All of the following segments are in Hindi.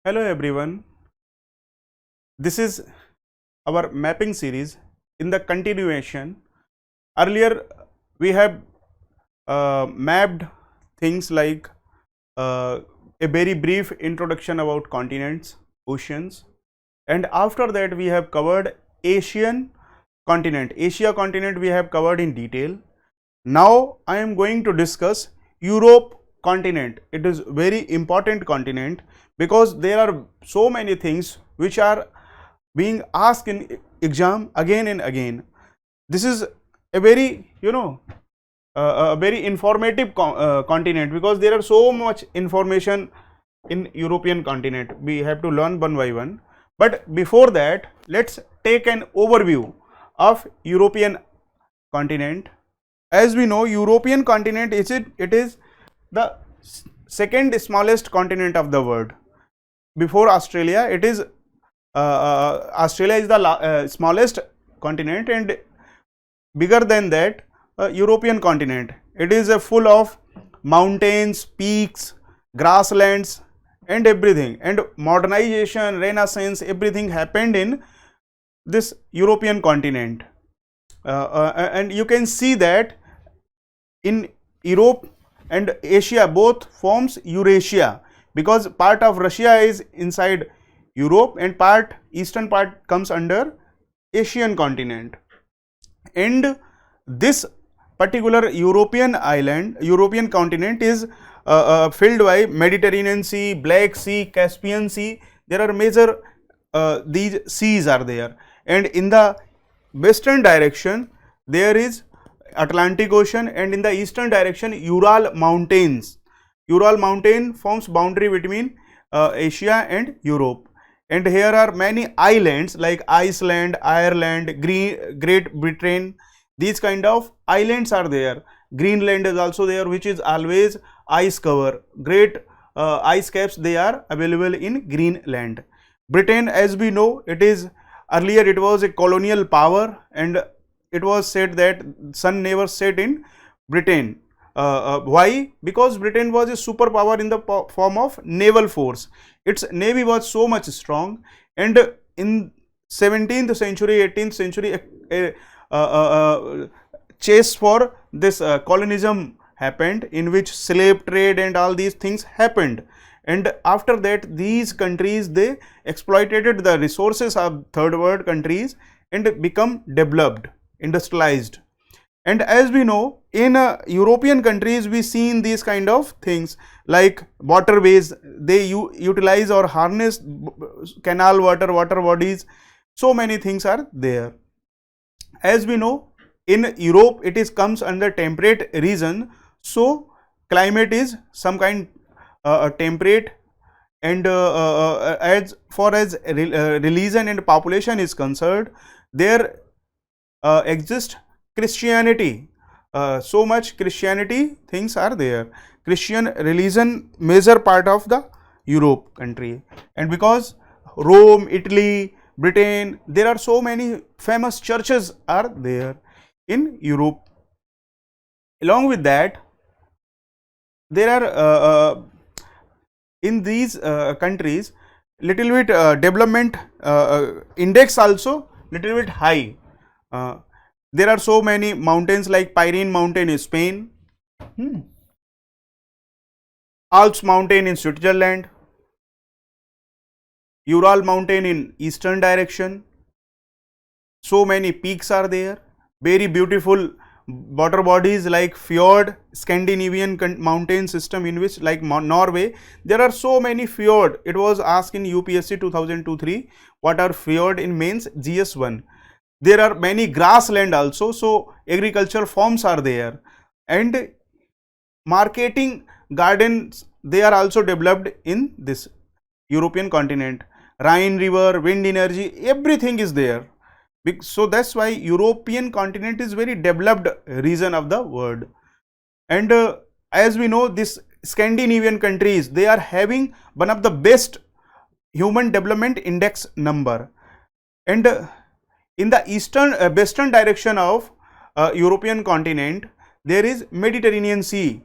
Hello everyone, this is our mapping series. In the continuation, earlier we have mapped things like uh, a very brief introduction about continents, oceans, and after that we have covered Asian continent. Asia continent we have covered in detail. Now I am going to discuss Europe continent. It is very important continent because there are so many things which are being asked in exam again and again. This is a very a very informative continent because there are so much information in European continent. We have to learn one by one. But before that, let's take an overview of European continent. As we know, European continent it is the second smallest continent of the world. Before Australia, it is Australia is the smallest continent, and bigger than that, European continent. It is full of mountains, peaks, grasslands, and everything. And modernization, Renaissance, everything happened in this European continent. And you can see that in Europe and Asia both forms Eurasia, because part of Russia is inside Europe and eastern part comes under Asian continent. And this particular European continent is filled by Mediterranean Sea, Black Sea, Caspian Sea. There are major these seas are there, and in the western direction there is Atlantic Ocean, and in the eastern direction Ural Mountains. Ural Mountain forms boundary between Asia and Europe, and here are many islands like Iceland, Ireland, Great Britain. These kind of islands are there. Greenland is also there, which is always ice cover. Great ice caps they are available in Greenland. Britain, as we know, it is earlier it was a colonial power, and it was said that sun never set in Britain. Why? Because Britain was a superpower in the form of naval force. Its navy was so much strong, and in 17th century, 18th century, chase for this colonism happened, in which slave trade and all these things happened. And after that, these countries they exploited the resources of third world countries and become developed, industrialized. And as we know, in European countries we seen these kind of things like waterways. They utilize or harness canal water, water bodies. So many things are there. As we know, in Europe it is comes under temperate region, so climate is some kind temperate, and as far as religion and population is concerned, there exists Christianity. So much Christianity things are there. Christian religion major part of the Europe country, and because Rome, Italy, Britain, there are so many famous churches are there in Europe. Along with that, there are in these countries little bit development index also little bit high. There are so many mountains like Pyrenees mountain in Spain, Alps mountain in Switzerland, Ural mountain in eastern direction. So many peaks are there, very beautiful water bodies like fjord, Scandinavian mountain system, in which like Norway there are so many fjord. It was asked in UPSC 2002-3 what are fjord in mains GS1. There are many grassland also, so agricultural farms are there, and marketing gardens they are also developed in this European continent. Rhine river, wind energy, everything is there. So that's why European continent is very developed region of the world. And as we know, this Scandinavian countries they are having one of the best human development index number, and in the eastern western direction of European continent there is Mediterranean Sea,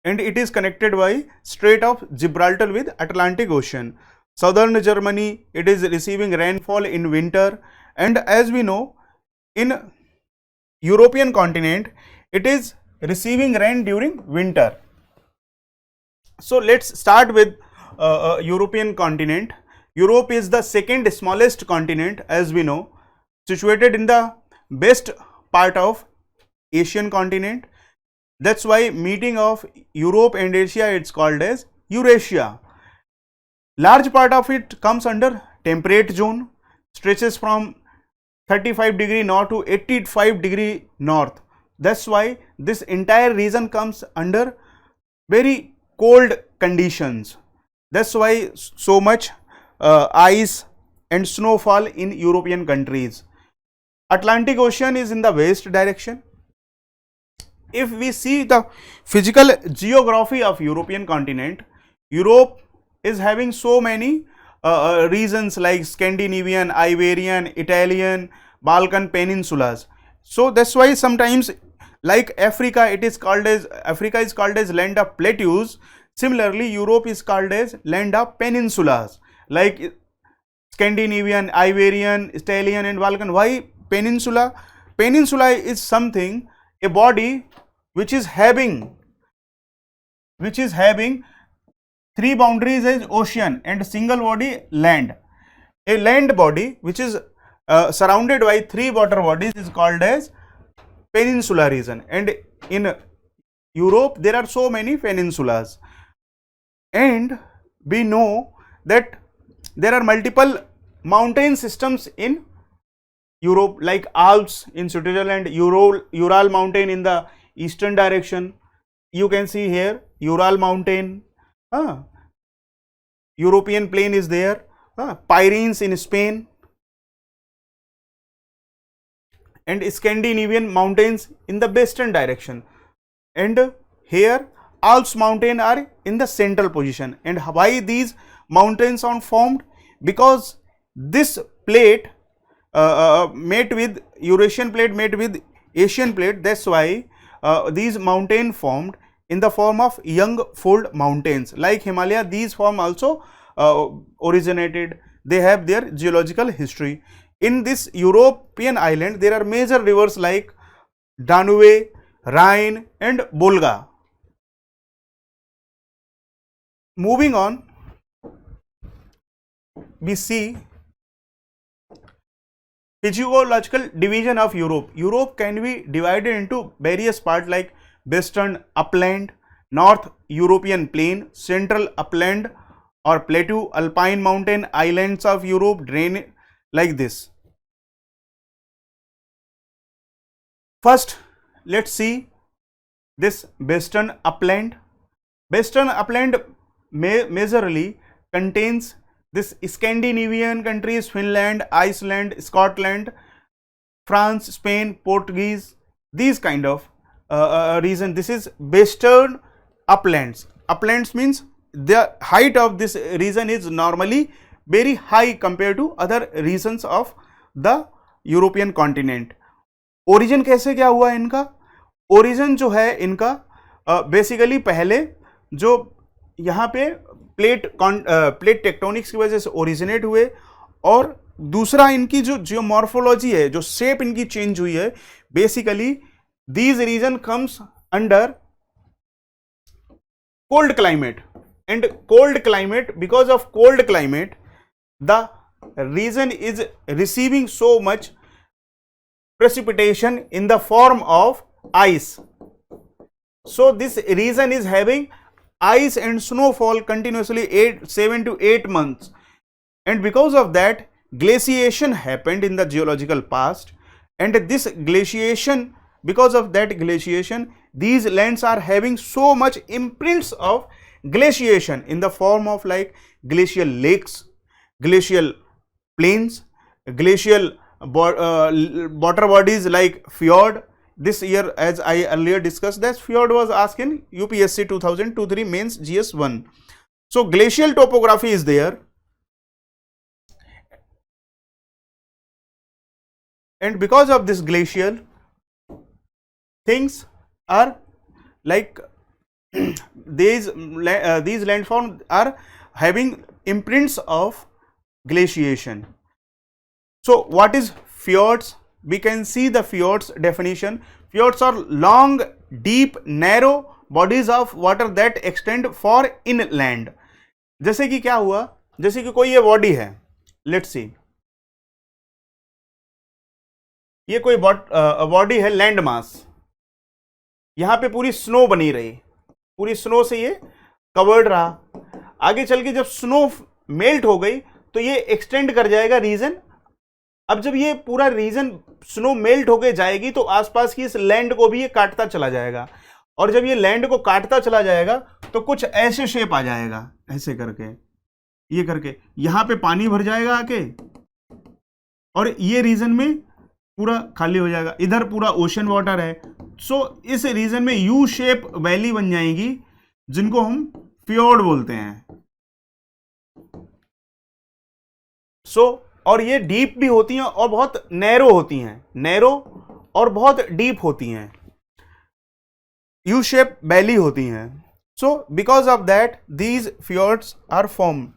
and it is connected by Strait of Gibraltar with Atlantic Ocean. Southern Germany, it is receiving rainfall in winter, and as we know, in European continent, it is receiving rain during winter. So let's start with European continent. Europe is the second smallest continent, as we know, situated in the best part of Asian continent. That's why meeting of Europe and Asia, it's called as Eurasia. Large part of it comes under temperate zone, stretches from 35° north to 85° north. That's why this entire region comes under very cold conditions. That's why so much ice and snowfall in European countries. Atlantic Ocean is in the west direction. If we see the physical geography of European continent, Europe is having so many regions like Scandinavian, Iberian, Italian, Balkan peninsulas. So that's why sometimes, like Africa, Africa is called as land of plateaus. Similarly, Europe is called as land of peninsulas, like Scandinavian, Iberian, Italian and Balkan. Why peninsula? Peninsula is something, a body which is having three boundaries as ocean and single body land. A land body which is surrounded by three water bodies is called as peninsula region, and in Europe there are so many peninsulas, and we know that there are multiple mountain systems in Europe, like Alps in Switzerland, Ural mountain in the eastern direction. You can see here Ural mountain, European plain is there, Pyrenees in Spain, and Scandinavian mountains in the western direction, and here Alps mountain are in the central position. And why these mountains are formed? Because this plate met with Eurasian plate met with Asian plate. That's why these mountain formed in the form of young fold mountains. Like Himalaya, these form also originated. They have their geological history. In this European island, there are major rivers like Danube, Rhine and Volga. Moving on, we see physiological division of Europe. Europe can be divided into various parts like western upland, north European plain, central upland or plateau, alpine mountain, islands of Europe, drain like this. First, let's see this western upland. Western upland majorly contains this Scandinavian countries, Finland, Iceland, Scotland, France, Spain, Portuguese, these kind of region. This is western uplands. Uplands means the height of this region is normally very high compared to other regions of the European continent. Origin कैसे क्या हुआ इनका? ओरिजिन जो है इनका बेसिकली पहले जो यहाँ पे प्लेट टेक्टोनिक्स की वजह से ओरिजिनेट हुए, और दूसरा इनकी जो जियोमॉर्फोलॉजी है, जो शेप इनकी चेंज हुई है, basically these region comes under cold climate, and cold climate, because of cold climate the region is receiving so much precipitation in the form of ice. So this region is having ice and snowfall continuously 7 to 8 months, and because of that glaciation happened in the geological past, and this glaciation, because of that glaciation, these lands are having so much imprints of glaciation in the form of like glacial lakes, glacial plains, glacial water bodies like fjord. This year, as I earlier discussed, that fjord was asked in UPSC 2023 mains GS1. So glacial topography is there, and because of this glacial, things are like these landforms are having imprints of glaciation. So what is fjords? We can see the fjords definition. Fjords are long, deep, narrow bodies of water that extend far inland. जैसे कि क्या हुआ, जैसे कि कोई ये बॉडी है, लेट्स सी, ये कोई बॉडी है, लैंड मास, यहां पे पूरी स्नो बनी रही, पूरी स्नो से ये कवर्ड रहा, आगे चल के जब स्नो मेल्ट हो गई तो ये एक्सटेंड कर जाएगा रीजन। अब जब ये पूरा रीजन स्नो मेल्ट होके जाएगी तो आसपास की इस लैंड को भी ये काटता चला जाएगा, और जब ये लैंड को काटता चला जाएगा तो कुछ ऐसे शेप आ जाएगा, ऐसे करके, ये करके यहां पे पानी भर जाएगा आके, और ये रीजन में पूरा खाली हो जाएगा, इधर पूरा ओशन वाटर है। सो इस रीजन में यू शेप वैली बन जाएगी जिनको हम फ्योर्ड बोलते हैं। सो और ये डीप भी होती हैं और बहुत नैरो होती हैं, नैरो और बहुत डीप होती हैं, यू शेप वैली होती हैं। So because of that these fjords are form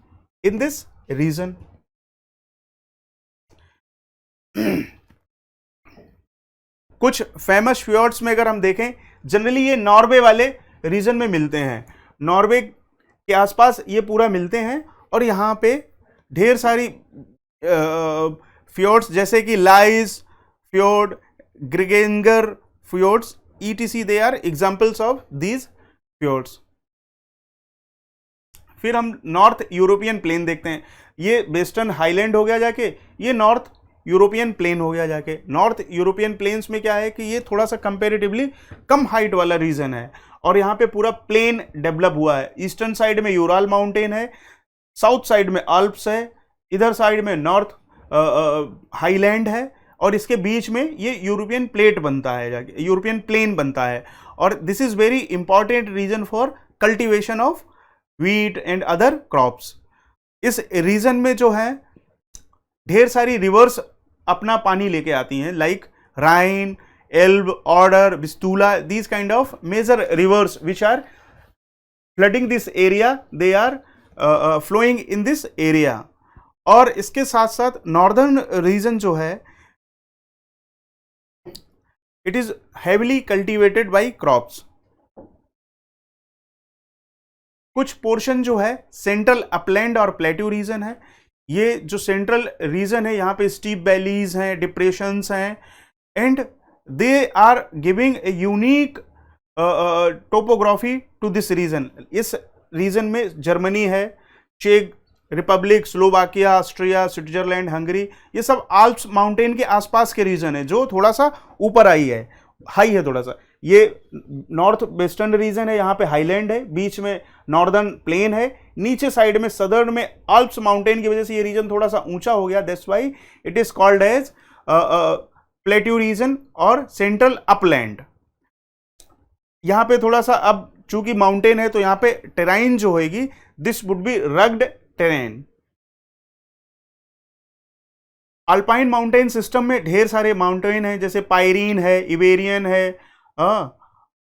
in this region. कुछ फेमस फ्योर्ड्स में अगर हम देखें, जनरली ये नॉर्वे वाले रीजन में मिलते हैं, नॉर्वे के आसपास ये पूरा मिलते हैं, और यहाँ पे ढेर सारी फ्योर्ड्स जैसे कि लाइस फ्योर्ड, ग्रिगेंगर fjords etc, they are examples of these fjords. फिर हम नॉर्थ यूरोपियन प्लेन देखते हैं, ये वेस्टर्न हाईलैंड हो गया जाके, ये नॉर्थ यूरोपियन प्लेन हो गया जाके। नॉर्थ यूरोपियन प्लेन्स में क्या है कि ये थोड़ा सा कंपेरेटिवली कम हाइट वाला रीजन है, और यहाँ पे पूरा प्लेन डेवलप हुआ है। ईस्टर्न साइड में यूराल माउंटेन है, साउथ साइड में आल्प्स है, इधर साइड में नॉर्थ हाईलैंड है, और इसके बीच में ये यूरोपियन प्लेट बनता है जाके, यूरोपियन प्लेन बनता है। और this is very important region for cultivation of wheat and other crops. इस रीजन में जो है ढेर सारी रिवर्स अपना पानी लेके आती हैं, like Rhine, Elbe, Oder, Vistula, these kind of major rivers which are flooding this area, they are flowing in this area. और इसके साथ साथ नॉर्दर्न रीजन जो है it is heavily cultivated by crops. कुछ पोर्शन जो है सेंट्रल अपलैंड और प्लेट्यू रीजन है। ये जो सेंट्रल रीजन है यहाँ पे स्टीप वैलीज हैं, डिप्रेशंस हैं, and they are giving a unique topography to this reason. इस रीजन में जर्मनी है, चेक Republic, Slovakia, Austria, Switzerland, Hungary, ये सब आल्प्स माउंटेन के आसपास के रीजन है, जो थोड़ा सा ऊपर आई है, हाई है थोड़ा सा। ये नॉर्थ वेस्टर्न रीजन है, यहाँ पे हाईलैंड है, बीच में नॉर्दर्न प्लेन है, नीचे साइड में सदर्न में आल्प्स माउंटेन की वजह से ये रीजन थोड़ा सा ऊंचा हो गया, that's why it is called as plateau region और सेंट्रल अपलैंड। यहाँ पे थोड़ा सा, अब चूंकि माउंटेन है तो यहाँ पे टेराइन जो होगी, this would be rugged terrain. Alpine mountain system में ढेर सारे माउंटेन हैं, जैसे पायरीन है, इबेरियन है,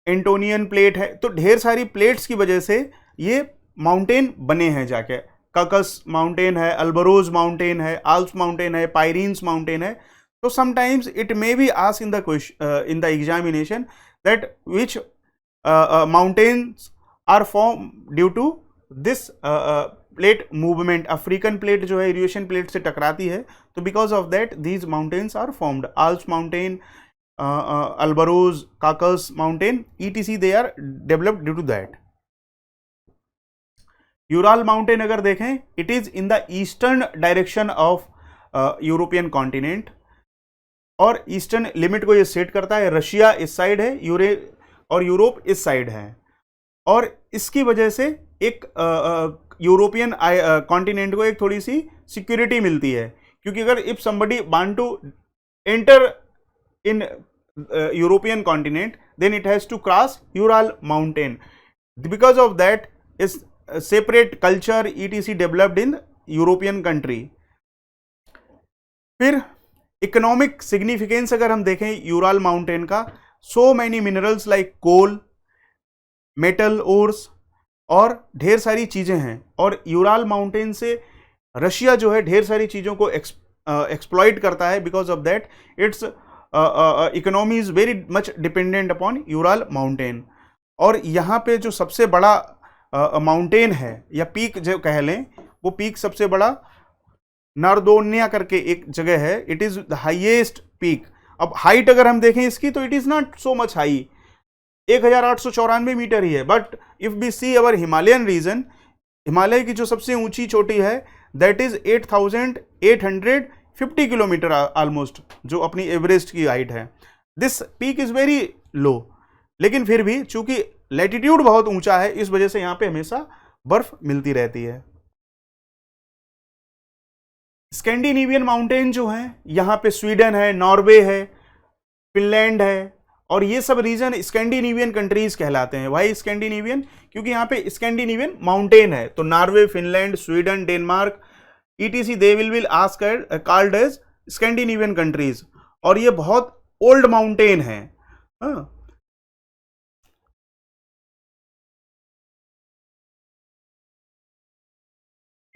एंटोनियन प्लेट है, तो ढेर सारी प्लेट्स की वजह से ये माउंटेन बने हैं जाके। ककस माउंटेन है, अल्बरोज माउंटेन है, आल्प्स माउंटेन है, पायरीन्स माउंटेन है। तो sometimes it may be asked in the question in the examination that which mountains are form due to this plate movement. African plate जो है यूरेशियन प्लेट से टकराती है, तो because of that these mountains are formed. Alps mountain, Alborz, Caucasus mountain etc, they are developed due to that. Ural mountain अगर देखें, it is in the eastern direction of European continent, और ईस्टर्न लिमिट को ये सेट करता है। रशिया इस साइड है, और यूरोप इस साइड है, और इसकी वजह से एक यूरोपियन कॉन्टिनेंट को एक थोड़ी सी सिक्योरिटी मिलती है, क्योंकि अगर if somebody want to enter in European continent, then it has to cross Ural mountain. Because of that is separate culture etc developed in European country. फिर इकोनॉमिक सिग्निफिकेंस अगर हम देखें यूराल माउंटेन का, so many minerals like coal, metal ores, और ढेर सारी चीज़ें हैं, और यूराल माउंटेन से रशिया जो है ढेर सारी चीज़ों को एक्सप्लॉइट करता है, because of that it's economy is very much dependent upon Ural mountain. और यहाँ पे जो सबसे बड़ा माउंटेन है या पीक जो कह लें, वो पीक सबसे बड़ा नारदोनिया करके एक जगह है, it is the highest peak. अब हाइट अगर हम देखें इसकी तो it is not so much high, 1894 metre ही है, but if we see our Himalayan region, Himalaya की जो सबसे ऊंची चोटी है दैट इज 8850 किलोमीटर ऑलमोस्ट, जो अपनी एवरेस्ट की हाइट है। दिस पीक इज वेरी लो, लेकिन फिर भी चूंकि लैटिट्यूड बहुत ऊंचा है, इस वजह से यहां पे हमेशा बर्फ मिलती रहती है। स्कैंडिनेवियन माउंटेन जो है, यहां पे स्वीडन है, नॉर्वे है, फिनलैंड है, और ये सब रीजन स्कैंडिनेवियन कंट्रीज कहलाते हैं। Why Scandinavian? क्योंकि यहाँ पे स्कैंडिनेवियन माउंटेन है, तो Norway, Finland, Sweden, Denmark ETC they will asked called as Scandinavian countries. और ये बहुत ओल्ड माउंटेन है।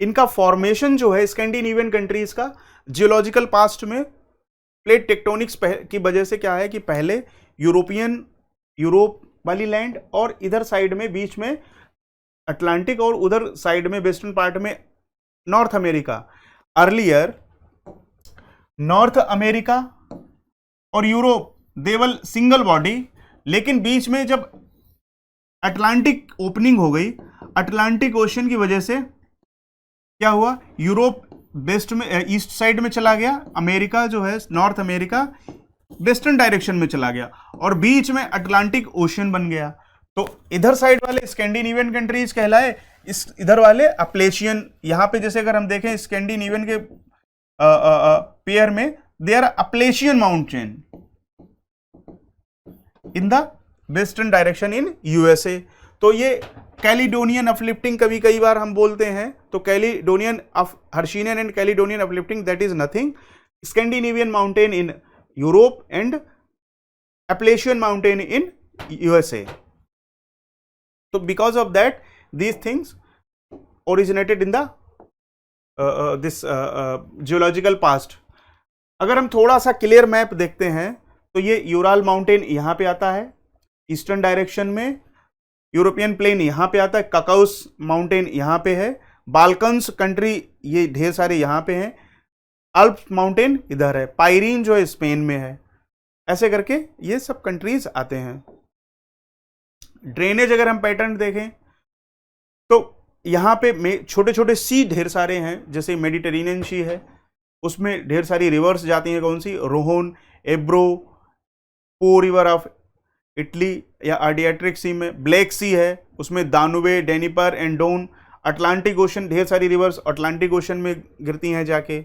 इनका फॉर्मेशन जो है स्कैंडिनेवियन कंट्रीज का, जियोलॉजिकल पास्ट में प्लेट टेक्टोनिक्स की वजह से क्या है कि पहले यूरोप वाली लैंड, और इधर साइड में बीच में अटलांटिक, और उधर साइड में वेस्टर्न पार्ट में north America. Earlier north America और यूरोप देवल सिंगल बॉडी, लेकिन बीच में जब अटलांटिक ओपनिंग हो गई, अटलांटिक ओशन की वजह से क्या हुआ, यूरोप वेस्ट में ईस्ट साइड में चला गया, अमेरिका जो है नॉर्थ अमेरिका वेस्टर्न डायरेक्शन में चला गया, और बीच में अटलांटिक ओशन बन गया। तो इधर साइड वाले स्कैंडिनेवियन कंट्रीज कहलाए, इस इधर वाले अप्लेशियन। यहां पे जैसे अगर हम देखें स्कैंडिनेवियन के पेयर में, they are Appalachian mountain in the western direction in USA. तो ये कैलिडोनियन अपलिफ्टिंग कभी कई बार हम बोलते हैं, तो Caledonian Hercynian and Caledonian uplifting that is nothing, Scandinavian mountain in Europe and Appalachian mountain in USA. So because of that these things originated in the this geological past. अगर हम थोड़ा सा क्लियर मैप देखते हैं तो ये यूराल माउंटेन यहाँ पे आता है ईस्टर्न डायरेक्शन में, यूरोपियन प्लेन यहाँ पे आता है, काकाउस माउंटेन यहाँ पे है, बाल्कन्स कंट्री ये ढेर सारे यहाँ पे हैं, अल्प्स माउंटेन इधर है, पायरीन जो है स्पेन में है, ऐसे करके ये सब कंट्रीज आते हैं। ड्रेनेज अगर हम पैटर्न देखें तो यहाँ पे छोटे छोटे सी ढेर सारे हैं, जैसे मेडिटेरेनियन सी है, उसमें ढेर सारी रिवर्स जाती हैं, कौन सी, रोहन, एब्रो, पो रिवर ऑफ इटली या आर्डियाट्रिक सी में, ब्लैक सी है उसमें दानुबे, डेनिपर एंड डोन, अटलांटिक ओशन ढेर सारी रिवर्स अटलांटिक ओशन में गिरती हैं जाके।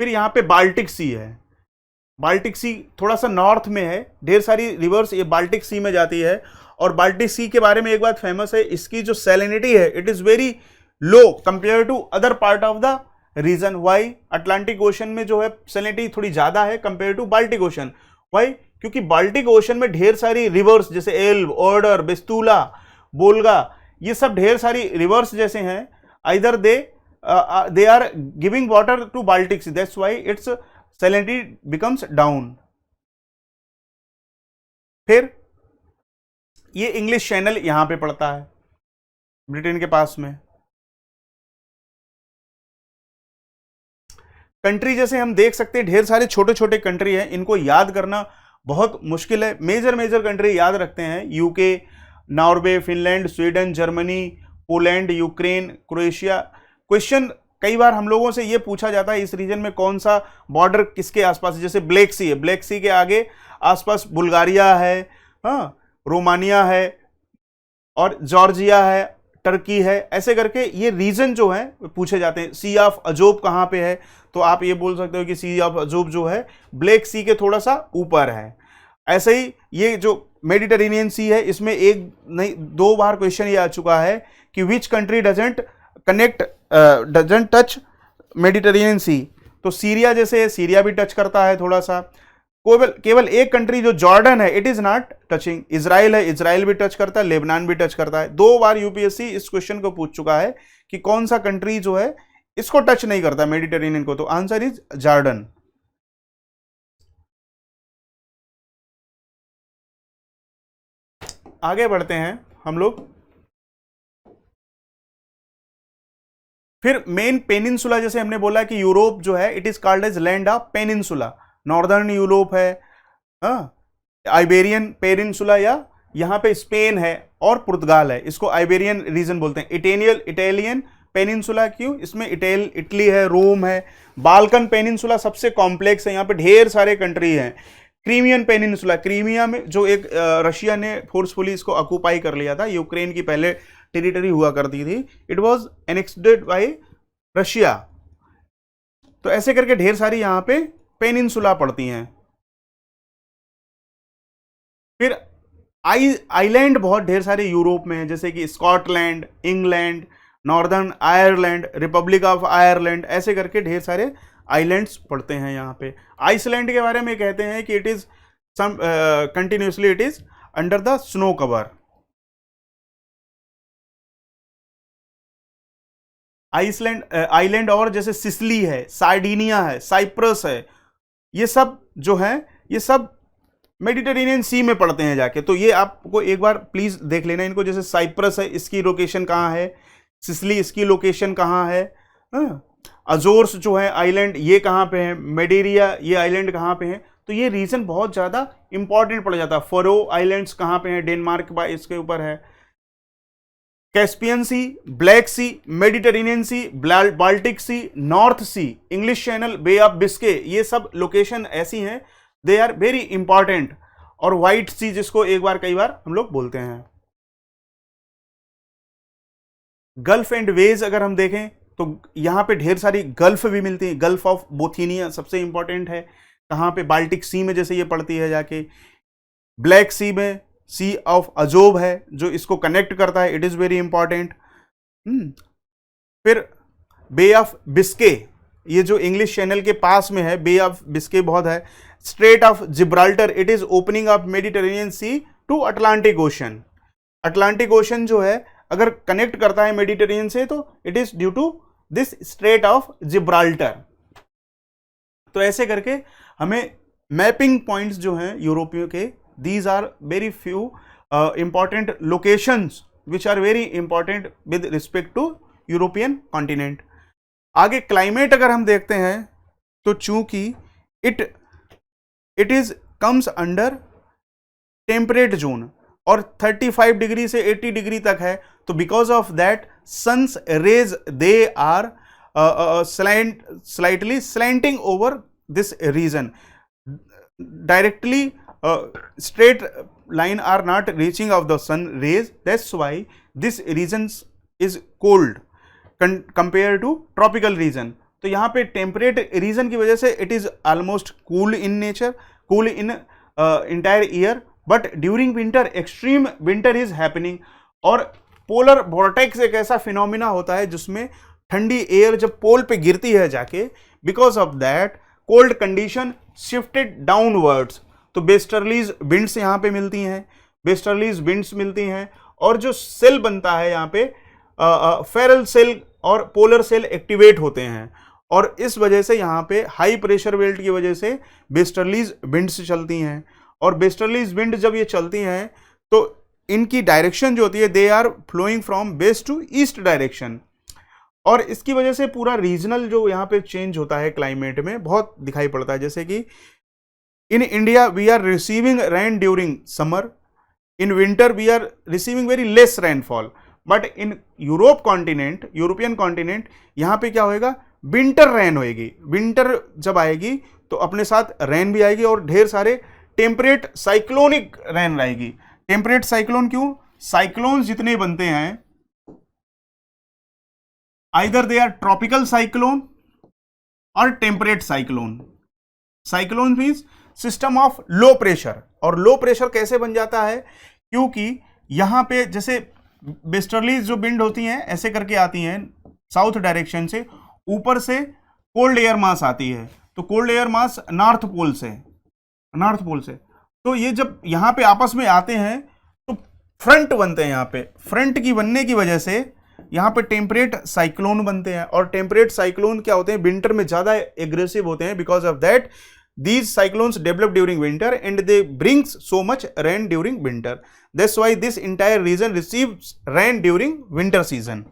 फिर यहाँ पे बाल्टिक सी है, बाल्टिक सी थोड़ा सा नॉर्थ में है, ढेर सारी रिवर्स ये बाल्टिक सी में जाती है। और बाल्टिक सी के बारे में एक बात फेमस है, इसकी जो सैलिनिटी है it is very low compare to other part of the region. Why? Atlantic Ocean में जो है सैलिनिटी थोड़ी ज्यादा है compare to Baltic Ocean. Why? क्योंकि बाल्टिक ओशन में ढेर सारी रिवर्स जैसे एल्ब, ऑर्डर, बेस्तूला, बोल्गा, ये सब ढेर सारी रिवर्स जैसे हैं, either they are giving water to Baltic Sea, that's why its salinity becomes down. फिर ये इंग्लिश चैनल यहां पे पड़ता है ब्रिटेन के पास में। कंट्री जैसे हम देख सकते हैं ढेर सारे छोटे छोटे कंट्री हैं, इनको याद करना बहुत मुश्किल है। मेजर कंट्री याद रखते हैं, UK, Norway, Finland, Sweden, Germany, Poland, Ukraine, Croatia. Question कई बार हम लोगों से ये पूछा जाता है इस रीजन में कौन सा बॉर्डर किसके आसपास है, जैसे ब्लैक सी है, ब्लैक सी के आगे आसपास बुल्गारिया है, हाँ, रोमानिया है, और जॉर्जिया है, टर्की है, ऐसे करके ये रीजन जो है पूछे जाते हैं। सी ऑफ अजोब कहाँ पे है, तो आप ये बोल सकते हो कि सी ऑफ अजोब जो है ब्लैक सी के थोड़ा सा ऊपर है। ऐसे ही ये जो मेडिटेरेनियन सी है, इसमें एक नहीं 2 बार क्वेश्चन ये आ चुका है कि which country doesn't touch Mediterranean sea, तो सीरिया जैसे सीरिया भी टच करता है थोड़ा सा, केवल केवल एक कंट्री जो जॉर्डन है, it is not touching. Israel है, इजराइल भी टच करता है, लेबनान भी टच करता है। 2 बार यूपीएससी इस क्वेश्चन को पूछ चुका है कि कौन सा कंट्री जो है इसको टच नहीं करता मेडिटेरेनियन को, तो आंसर इज जॉर्डन। आगे बढ़ते हैं हम लोग। फिर मेन पेनिनसुला, जैसे हमने बोला कि यूरोप जो है it is called as land of peninsula. Northern Europe है, आइबेरियन पेनिनसुला, या यहाँ पे स्पेन है और पुर्तगाल है, इसको आइबेरियन रीजन बोलते हैं। इटालियन पेनिनसुला क्यों, इसमें इटली है, रोम है। बाल्कन पेनिनसुला सबसे कॉम्प्लेक्स है, यहाँ पे ढेर सारे कंट्री हैं। क्रीमियन पेनिनसुला, क्रीमिया में जो एक रशिया ने फोर्सफुली इसको ऑक्यूपाई कर लिया था, यूक्रेन की पहले टेरिटरी हुआ करती थी, it was annexed bye Russia. तो ऐसे करके ढेर सारी यहाँ पे पेनिनसुला पड़ती हैं। फिर आइलैंड बहुत ढेर सारे यूरोप में है, जैसे कि Scotland, England, northern Ireland, Republic of Ireland, ऐसे करके ढेर सारे आइलैंड्स पड़ते हैं यहाँ पे। आइसलैंड के बारे में कहते हैं कि it is some continuously it is under the snow cover. Island और जैसे सिसिली है, सार्डिनिया है, साइप्रस है, ये सब जो है ये सब मेडिटेरेनियन सी में पड़ते हैं जाके। तो ये आपको एक बार प्लीज देख लेना इनको। जैसे साइप्रस है, इसकी लोकेशन कहाँ है, सिसिली इसकी लोकेशन कहाँ है, अजोर्स जो है आइलैंड ये कहाँ पे है, मेडेरिया ये आइलैंड कहाँ पे है। तो ये रीजन बहुत ज़्यादा इंपॉर्टेंट पड़ जाता है। फरो आइलैंड्स कहाँ पे हैं, डेनमार्क बा इसके ऊपर है। Caspian Sea, Black Sea, Mediterranean Sea, Baltic Sea, North Sea, English Channel, Bay of Biscay, ये सब लोकेशन ऐसी हैं, दे आर वेरी इंपॉर्टेंट। और व्हाइट सी जिसको एक बार कई बार हम लोग बोलते हैं। गल्फ एंड वेज अगर हम देखें तो यहां पे ढेर सारी गल्फ भी मिलती है। गल्फ ऑफ बोथीनिया सबसे इंपॉर्टेंट है, कहां पे, बाल्टिक सी में जैसे ये पड़ती है जाके। ब्लैक सी में सी ऑफ अजोब है जो इसको कनेक्ट करता है, इट इज वेरी इंपॉर्टेंट। फिर बे ऑफ बिस्के, ये जो इंग्लिश चैनल के पास में है, बे ऑफ बिस्के बहुत है। Strait of Gibraltar, it is opening of Mediterranean Sea to Atlantic Ocean. Atlantic Ocean जो है अगर कनेक्ट करता है मेडिटेरेनियन से तो it is due to this Strait of Gibraltar. तो ऐसे करके हमें मैपिंग पॉइंट्स जो हैं यूरोपियों के, these are very few important locations which are very important with respect to European continent। आगे क्लाइमेट अगर हम देखते हैं तो चूंकि it is comes under temperate zone और 35 डिग्री से 80 डिग्री तक है, तो because of that sun's rays they are slightly slanting over this region. Directly straight line are not reaching of the sun rays, that's why this region is cold compared to tropical region। तो यहाँ पे टेम्परेट रीजन की वजह से it is almost cool in nature, cool in entire year, but during winter extreme winter is happening. और पोलर वॉर्टेक्स एक ऐसा फिनोमिना होता है जिसमें ठंडी एयर जब पोल पे गिरती है जाके, because of that cold condition shifted downwards. तो वेस्टर्लीज विंड्स यहाँ पे मिलती हैं, वेस्टर्लीज विंड्स मिलती हैं, और जो सेल बनता है यहाँ पे फेरल सेल और पोलर सेल एक्टिवेट होते हैं, और इस वजह से यहाँ पे हाई प्रेशर बेल्ट की वजह से वेस्टर्लीज विंड्स चलती हैं। और वेस्टर्लीज विंड जब ये चलती हैं तो इनकी डायरेक्शन जो होती है, they are flowing from west to east direction, और इसकी वजह से पूरा रीजनल जो यहाँ पे चेंज होता है क्लाइमेट में बहुत दिखाई पड़ता है। जैसे कि in India we are receiving rain during summer, in winter we are receiving very less rainfall, but in Europe continent, European continent, यहाँ पे क्या होएगा, विंटर रेन होएगी। विंटर जब आएगी तो अपने साथ रेन भी आएगी और ढेर सारे टेम्परेट साइक्लोनिक रेन आएगी। टेम्परेट साइक्लोन क्यों, साइक्लोन जितने बनते हैं either they are tropical cyclone और temperate cyclone. Cyclone means system of low pressure, और लो प्रेशर कैसे बन जाता है, क्योंकि यहां पे जैसे वेस्टर्लीज जो विंड होती हैं ऐसे करके आती हैं साउथ डायरेक्शन से, ऊपर से कोल्ड एयर मास आती है, तो cold air mass North Pole से, नॉर्थ पोल से। तो ये जब यहाँ पे आपस में आते हैं तो फ्रंट बनते हैं, यहाँ पे फ्रंट की बनने की वजह से यहाँ पे टेम्परेट साइक्लोन बनते हैं, और टेम्परेट साइक्लोन क्या होते हैं, विंटर में ज्यादा एग्रेसिव होते हैं। Because of that these cyclones develop during winter and they brings so much rain during winter. That's why this entire region receives rain during winter season.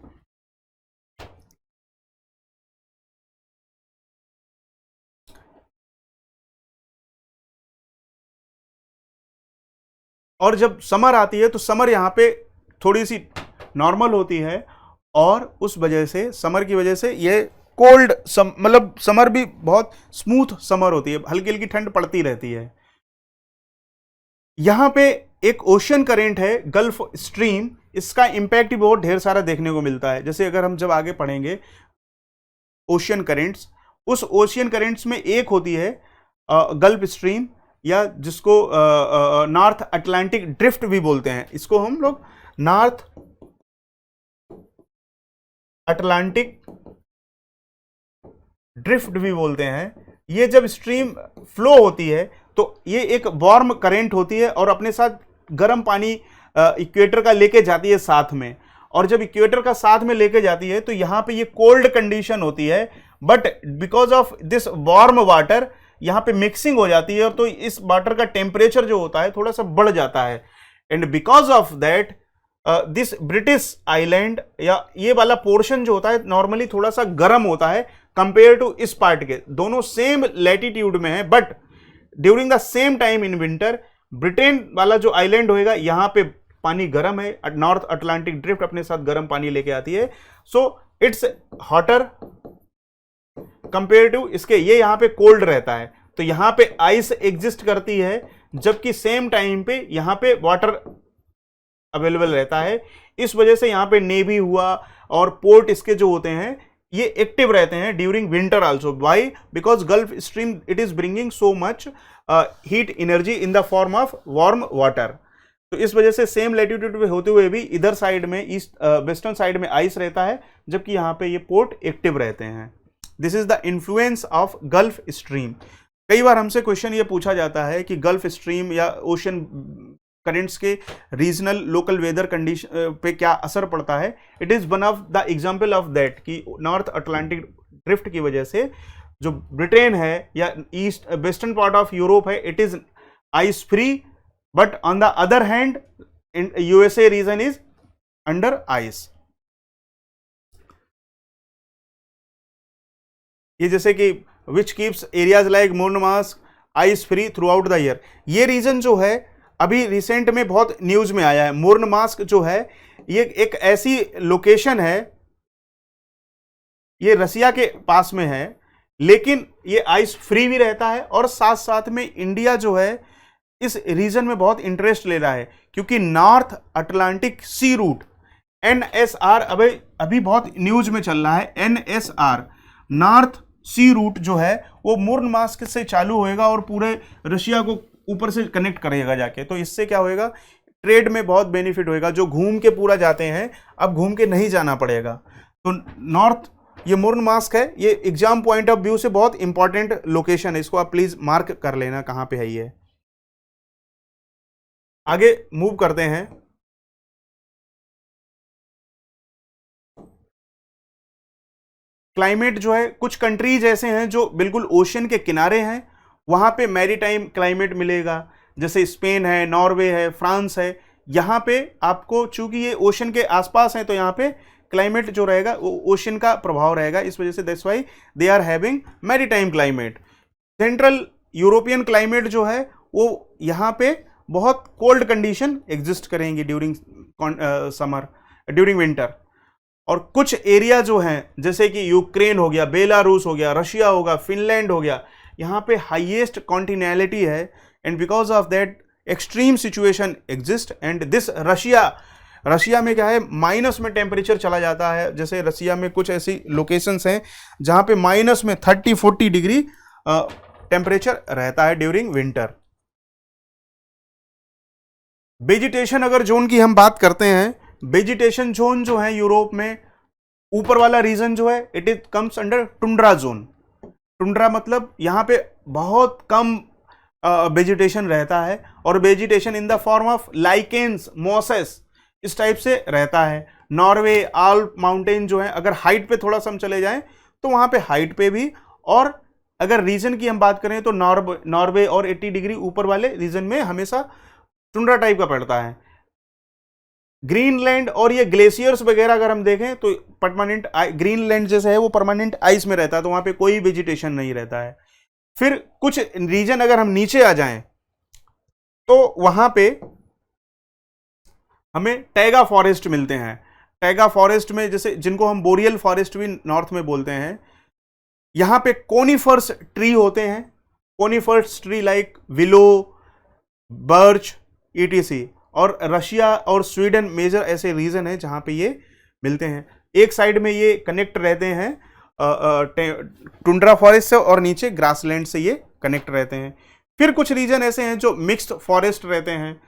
और जब समर आती है तो समर यहाँ पे थोड़ी सी नॉर्मल होती है, और उस वजह से समर की वजह से ये कोल्ड मतलब समर भी बहुत स्मूथ समर होती है, हल्की हल्की ठंड पड़ती रहती है। यहां पे एक ओशियन करेंट है गल्फ स्ट्रीम, इसका इंपैक्ट भी बहुत ढेर सारा देखने को मिलता है। जैसे अगर हम जब आगे पढ़ेंगे ओशियन करेंट्स, उस ओशियन करेंट्स में एक होती है गल्फ स्ट्रीम, या जिसको नॉर्थ अटलांटिक ड्रिफ्ट भी बोलते हैं। इसको हम लोग नॉर्थ अटलांटिक ड्रिफ्ट भी बोलते हैं। ये जब स्ट्रीम फ्लो होती है तो ये एक वार्म करंट होती है और अपने साथ गर्म पानी इक्वेटर का लेके जाती है साथ में, और जब इक्वेटर का साथ में लेके जाती है तो यहाँ पे ये कोल्ड कंडीशन होती है, but because of this warm water यहाँ पे मिक्सिंग हो जाती है, और तो इस वाटर का टेम्परेचर जो होता है थोड़ा सा बढ़ जाता है। And because of that this British island या ये वाला पोर्शन जो होता है नॉर्मली थोड़ा सा गर्म होता है कंपेयर टू इस पार्ट के। दोनों सेम लैटिट्यूड में है, but during the same time in winter Britain वाला जो आइलैंड होएगा यहाँ पे पानी गर्म है, नॉर्थ अटलांटिक ड्रिफ्ट अपने साथ गर्म पानी लेके आती है, so it's hotter compare to इसके, ये यहाँ पे कोल्ड रहता है। तो यहाँ पे आइस एग्जिस्ट करती है, जबकि सेम टाइम पे यहाँ पे वाटर अवेलेबल रहता है। इस वजह से यहाँ पे नेवी हुआ और पोर्ट इसके जो होते हैं ये एक्टिव रहते हैं during winter also. Why? Because gulf stream it is bringing so much heat energy in the form of warm water. तो इस वजह से सेम लैटिट्यूड पे होते हुए भी इधर साइड में ईस्ट वेस्टर्न साइड में आइस रहता है, जबकि यहाँ पे ये पोर्ट एक्टिव रहते हैं। This is the influence of Gulf Stream. कई बार हमसे क्वेश्चन ये पूछा जाता है कि गल्फ स्ट्रीम या ओशन करेंट्स के रीजनल लोकल वेदर कंडीशन पे क्या असर पड़ता है। It is one of the example of that कि नॉर्थ अटलांटिक ड्रिफ्ट की वजह से जो ब्रिटेन है या east western part of Europe है it is ice free, but on the other hand USA reason is under ice. ये जैसे कि which keeps areas like Murmansk ice free throughout the year, ये रीजन जो है अभी रिसेंट में बहुत न्यूज में आया है। मुर्नमास्क जो है ये एक ऐसी लोकेशन है, ये रसिया के पास में है, लेकिन ये आइस फ्री भी रहता है, और साथ साथ में इंडिया जो है इस रीजन में बहुत इंटरेस्ट ले रहा है, क्योंकि North Atlantic Sea route NSR अभी बहुत न्यूज में चल रहा है। NSR नॉर्थ सी रूट जो है वो मुर्नमास्क से चालू होएगा और पूरे रशिया को ऊपर से कनेक्ट करेगा जाके। तो इससे क्या होएगा, ट्रेड में बहुत बेनिफिट होएगा। जो घूम के पूरा जाते हैं अब घूम के नहीं जाना पड़ेगा। तो नॉर्थ ये मुर्नमास्क है, ये एग्जाम पॉइंट ऑफ व्यू से बहुत इंपॉर्टेंट लोकेशन है, इसको आप प्लीज मार्क कर लेना कहां पे है ये। आगे मूव करते हैं। क्लाइमेट जो है, कुछ कंट्रीज ऐसे हैं जो बिल्कुल ओशन के किनारे हैं, वहां पे मैरीटाइम क्लाइमेट मिलेगा, जैसे स्पेन है, नॉर्वे है, फ्रांस है। यहाँ पे आपको चूंकि ये ओशन के आसपास है तो यहाँ पे क्लाइमेट जो रहेगा वो ओशन का प्रभाव रहेगा, इस वजह से that's why they are having maritime climate. Central European climate जो है वो यहाँ पे बहुत कोल्ड कंडीशन एग्जिस्ट करेंगी ड्यूरिंग समर, ड्यूरिंग विंटर। और कुछ एरिया जो हैं जैसे कि यूक्रेन हो गया, बेलारूस हो गया, रशिया होगा, फिनलैंड हो गया, यहाँ पे हाईएस्ट कॉन्टिनेलिटी है, and because of that extreme situation exist. And this Russia में क्या है, माइनस में टेम्परेचर चला जाता है। जैसे रशिया में कुछ ऐसी लोकेशंस हैं जहाँ पे माइनस में 30-40 डिग्री टेम्परेचर रहता है ड्यूरिंग विंटर। वेजिटेशन अगर जोन की हम बात करते हैं, वेजिटेशन जोन जो है यूरोप में ऊपर वाला रीजन जो है it is comes under tundra zone. Tundra मतलब यहाँ पे बहुत कम वेजिटेशन रहता है, और vegetation in the form of lichens, mosses, इस टाइप से रहता है। नॉर्वे, आल्प माउंटेन जो है, अगर हाइट पे थोड़ा सा हम चले जाएं तो वहां पे हाइट पे भी, और अगर रीजन की हम बात करें तो नॉर्वे और 80 डिग्री ऊपर वाले रीजन में हमेशा टुंड्रा टाइप का पड़ता है। ग्रीनलैंड और ये ग्लेशियर्स वगैरह अगर हम देखें तो परमानेंट, ग्रीनलैंड जैसे है वो परमानेंट आइस में रहता है, तो वहां पे कोई वेजिटेशन नहीं रहता है। फिर कुछ रीजन अगर हम नीचे आ जाएं तो वहां पे हमें टैगा फॉरेस्ट मिलते हैं। टैगा फॉरेस्ट में जैसे, जिनको हम बोरियल फॉरेस्ट भी नॉर्थ में बोलते हैं, यहां पे कोनिफर्स ट्री होते हैं। Conifers tree like willow, birch, etc. और रशिया और स्वीडन मेजर ऐसे रीजन है जहां पे ये मिलते हैं। एक साइड में ये कनेक्ट रहते हैं टुंड्रा फॉरेस्ट से, और नीचे ग्रासलैंड से ये कनेक्ट रहते हैं। फिर कुछ रीजन ऐसे हैं जो मिक्स्ड फॉरेस्ट रहते हैं,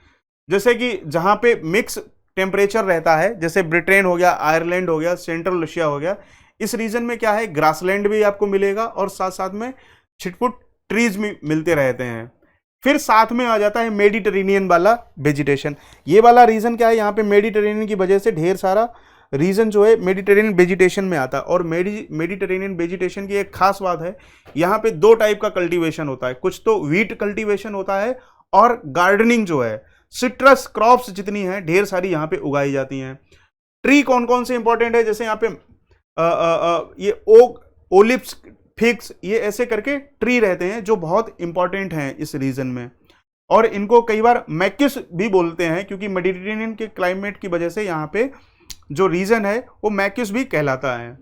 जैसे कि जहां पे मिक्स टेम्परेचर रहता है, जैसे ब्रिटेन हो गया, आयरलैंड हो गया, सेंट्रल रशिया हो गया। इस रीजन में क्या है, ग्रासलैंड भी आपको मिलेगा और साथ साथ में छिटपुट ट्रीज भी मिलते रहते हैं। फिर साथ में आ जाता है मेडिटेरेनियन वाला वेजिटेशन। ये वाला रीजन क्या है, यहाँ पे मेडिटेरेनियन की वजह से ढेर सारा रीजन जो है मेडिटेरेनियन वेजिटेशन में आता है। और मेडिटेरेनियन वेजिटेशन की एक खास बात है, यहाँ पे दो टाइप का कल्टीवेशन होता है। कुछ तो व्हीट कल्टीवेशन होता है, और गार्डनिंग जो है, सिट्रस क्रॉप्स जितनी हैं ढेर सारी यहाँ पे उगाई जाती हैं। ट्री कौन कौन से इंपॉर्टेंट है, जैसे यहाँ पे ये ओक, ओलिव्स, फिग्स, ये ऐसे करके ट्री रहते हैं जो बहुत इंपॉर्टेंट हैं इस रीजन में। और इनको कई बार मैक्यूस भी बोलते हैं, क्योंकि मेडिटेरेनियन के क्लाइमेट की वजह से यहाँ पे जो रीजन है वो मैक्यूस भी कहलाता है।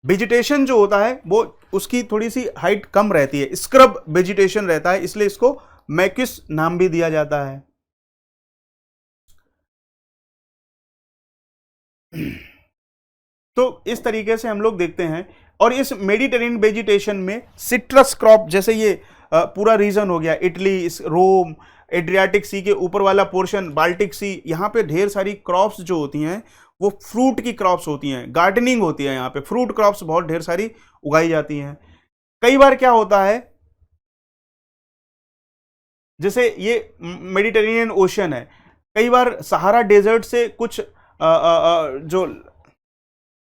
वेजिटेशन जो होता है वो उसकी थोड़ी सी हाइट कम रहती है, स्क्रब वेजिटेशन रहता है, इसलिए इसको मैक्यूस नाम भी दिया जाता है। तो इस तरीके से हम लोग देखते हैं। और इस मेडिटेरेनियन वेजिटेशन में सिट्रस क्रॉप, जैसे ये पूरा रीजन हो गया, इटली, रोम, एड्रियाटिक सी के ऊपर वाला पोर्शन, बाल्टिक सी, यहाँ पे ढेर सारी क्रॉप्स जो होती हैं वो फ्रूट की क्रॉप्स होती हैं, गार्डनिंग होती है, यहाँ पे फ्रूट क्रॉप्स बहुत ढेर सारी उगाई जाती हैं। कई बार क्या होता है, जैसे ये मेडिटेरेनियन ओशन है, कई बार सहारा डेजर्ट से कुछ जो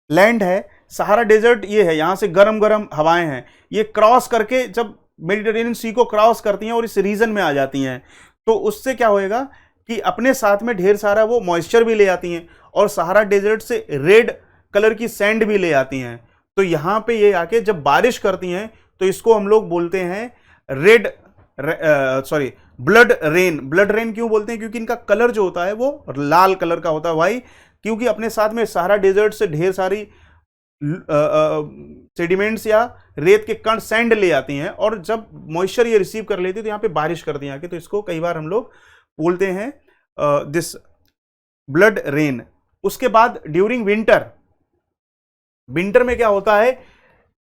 लैंड है, सहारा डेजर्ट ये है, यहाँ से गर्म गर्म हवाएं हैं, ये क्रॉस करके जब मेडिटेरेनियन सी को क्रॉस करती हैं और इस रीजन में आ जाती हैं, तो उससे क्या होएगा कि अपने साथ में ढेर सारा वो मॉइस्चर भी ले आती हैं, और सहारा डेजर्ट से रेड कलर की सैंड भी ले आती हैं। तो यहाँ पे ये आके जब बारिश करती हैं तो इसको हम लोग बोलते हैं ब्लड रेन। ब्लड रेन क्यों बोलते हैं, क्योंकि इनका कलर जो होता है वो लाल कलर का होता है। वाई, क्योंकि अपने साथ में सहारा डेजर्ट से ढेर सारी सेडिमेंट्स या रेत के कण, सैंड ले आती हैं, और जब मॉइस्चर ये रिसीव कर लेती है तो यहाँ पे बारिश करती हैं आके, तो इसको कई बार हम लोग बोलते हैं दिस ब्लड रेन। उसके बाद ड्यूरिंग विंटर, विंटर में क्या होता है,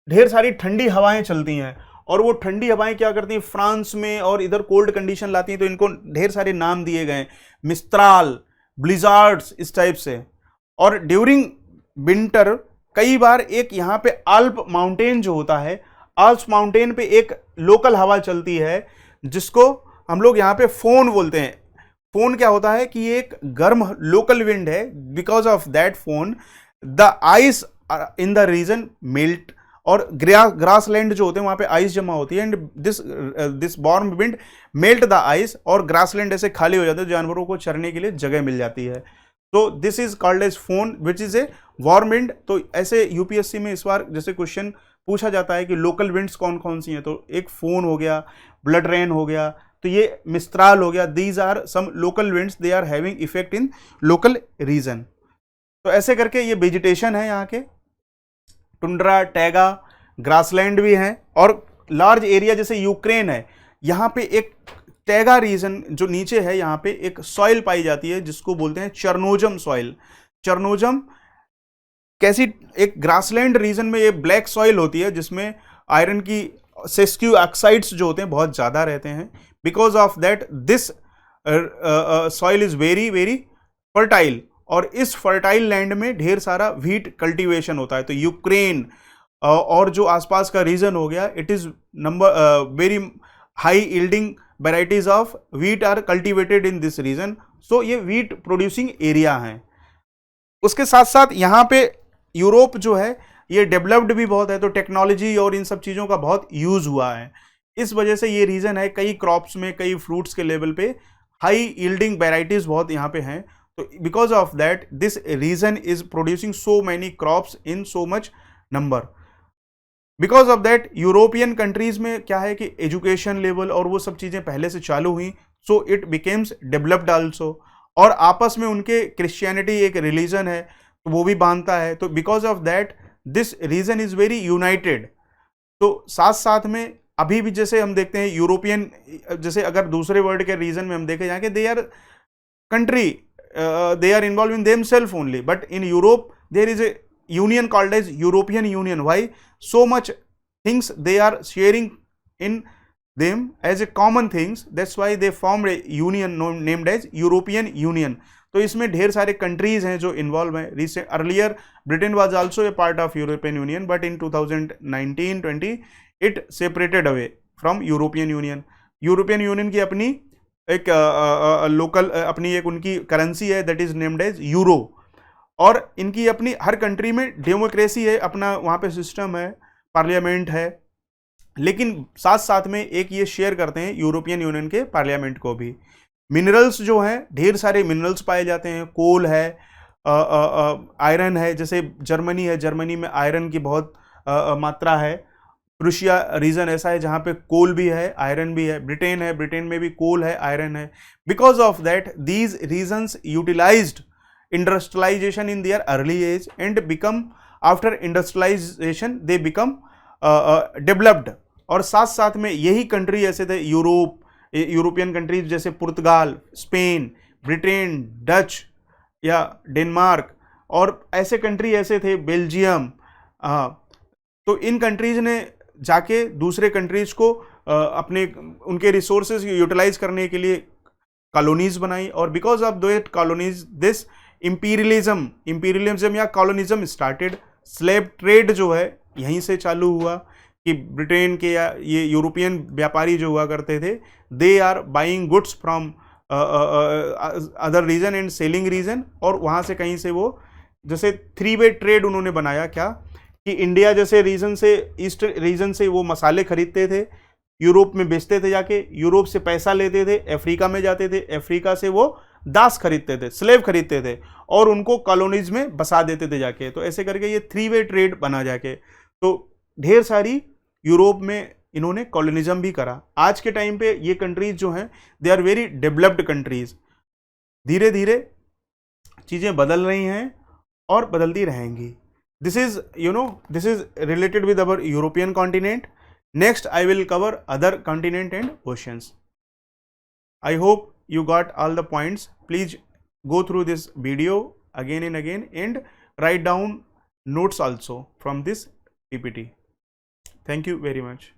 ढेर सारी ठंडी हवाएं चलती हैं, और वो ठंडी हवाएं क्या करती हैं, फ्रांस में और इधर कोल्ड कंडीशन लाती हैं, तो इनको ढेर सारे नाम दिए गए, मिस्ट्राल, ब्लिजार्ड्स, इस टाइप से। और ड्यूरिंग विंटर कई बार एक यहाँ पे आल्प माउंटेन जो होता है, आल्प्स माउंटेन पे एक लोकल हवा चलती है जिसको हम लोग यहाँ पे फोन बोलते हैं। फोन क्या होता है कि ये एक गर्म लोकल विंड है। Because of that Foehn the ice in the region melt, और ग्रासलैंड जो होते हैं वहां पे आइस जमा होती है, and this warm wind melt the ice, और ग्रासलैंड ऐसे खाली हो जाते हैं, जानवरों को चरने के लिए जगह मिल जाती है। तो this is called as Foehn which is a warm wind. तो ऐसे यूपीएससी में इस बार जैसे क्वेश्चन पूछा जाता है कि लोकल विंड्स कौन कौन सी हैं, तो एक फोन हो गया, ब्लड रेन हो गया, तो ये मिस्ट्राल हो गया। These are some local winds, they are having effect in local region. तो ऐसे करके ये वेजिटेशन है यहाँ के, टुंड्रा, टैगा, ग्रासलैंड भी हैं, और लार्ज एरिया जैसे यूक्रेन है, यहाँ पे एक टैगा रीजन जो नीचे है, यहाँ पे एक सॉइल पाई जाती है जिसको बोलते हैं चरनोजम सॉइल। चरनोजम कैसी, एक ग्रासलैंड रीजन में ये ब्लैक सॉइल होती है जिसमें आयरन की सेस्क्यू ऑक्साइड्स जो होते हैं बहुत ज़्यादा रहते हैं। Because of that this soil is very very fertile, और इस फर्टाइल लैंड में ढेर सारा व्हीट कल्टीवेशन होता है। तो यूक्रेन और जो आसपास का रीजन हो गया, it is number very high yielding varieties of wheat are cultivated in this region, so ये व्हीट प्रोड्यूसिंग एरिया है। उसके साथ साथ यहाँ पे यूरोप जो है ये डेवलप्ड भी बहुत है, तो टेक्नोलॉजी और इन सब चीज़ों का बहुत यूज हुआ है। इस वजह से ये रीजन है, कई क्रॉप्स में, कई फ्रूट्स के लेवल पे हाई यील्डिंग वेराइटीज बहुत यहाँ पे हैं। तो because of that this region is producing so many crops in so much number. Because of that European countries में क्या है कि एजुकेशन लेवल और वो सब चीज़ें पहले से चालू हुई, so it becomes developed also. और आपस में उनके क्रिश्चियनिटी एक रिलीजन है तो वो भी बांधता है, तो because of that this region is very united. तो साथ साथ में अभी भी जैसे हम देखते हैं यूरोपियन, जैसे अगर दूसरे वर्ल्ड के रीजन में हम देखें जाके they our country, they are involved in themselves only, but in Europe there is a union called as European Union. Why? So much things they are sharing in them as a common things, that's why they formed a union named as European Union. तो इसमें ढेर सारे कंट्रीज हैं जो इन्वॉल्व हैं। Recent earlier Britain was also a part of European Union, but in 2019-20 it separated away from European Union. European Union की अपनी एक लोकल अपनी एक उनकी करेंसी है, that is named as euro, और इनकी अपनी हर कंट्री में डेमोक्रेसी है, अपना वहाँ पे सिस्टम है, पार्लियामेंट है, लेकिन साथ साथ में एक ये शेयर करते हैं यूरोपियन यूनियन के पार्लियामेंट को भी। मिनरल्स जो हैं, ढेर सारे मिनरल्स पाए जाते हैं, कोल है, आयरन है, जैसे जर्मनी है, जर्मनी में आयरन की बहुत मात्रा है। प्रूशिया रीजन ऐसा है जहाँ पे कोल भी है, आयरन भी है। ब्रिटेन है, ब्रिटेन में भी कोल है, आयरन है। Because of that these regions utilized industrialization in their early age and become after industrialization they become developed. और साथ साथ में यही कंट्री ऐसे थे यूरोपियन कंट्रीज जैसे पुर्तगाल, स्पेन, ब्रिटेन, डच या डेनमार्क, और ऐसे कंट्री ऐसे थे बेल्जियम। तो इन कंट्रीज ने जाके दूसरे कंट्रीज को अपने उनके रिसोर्सेज यूटिलाइज करने के लिए कॉलोनीज बनाई, और because of that colonies this imperialism या कॉलोनिज्म स्टार्टेड। स्लेव ट्रेड जो है यहीं से चालू हुआ कि ब्रिटेन के या ये यूरोपियन व्यापारी जो हुआ करते थे, they are buying goods from other region and selling region, और वहाँ से कहीं से वो जैसे 3-वे ट्रेड उन्होंने बनाया, क्या कि इंडिया जैसे रीजन से, ईस्ट रीजन से वो मसाले खरीदते थे, यूरोप में बेचते थे जाके, यूरोप से पैसा लेते थे, अफ्रीका में जाते थे, अफ्रीका से वो दास खरीदते थे, स्लेव खरीदते थे, और उनको कॉलोनीज में बसा देते थे जाके। तो ऐसे करके ये 3-वे ट्रेड बना जाके। तो ढेर सारी यूरोप में इन्होंने कॉलोनिज्म भी करा। आज के टाइम पे ये कंट्रीज जो हैं they are very developed countries. धीरे धीरे चीज़ें बदल रही हैं और बदलती रहेंगी। This is related with our European continent. Next, I will cover other continent and oceans. I hope you got all the points. Please go through this video again and again and write down notes also from this PPT. Thank you very much.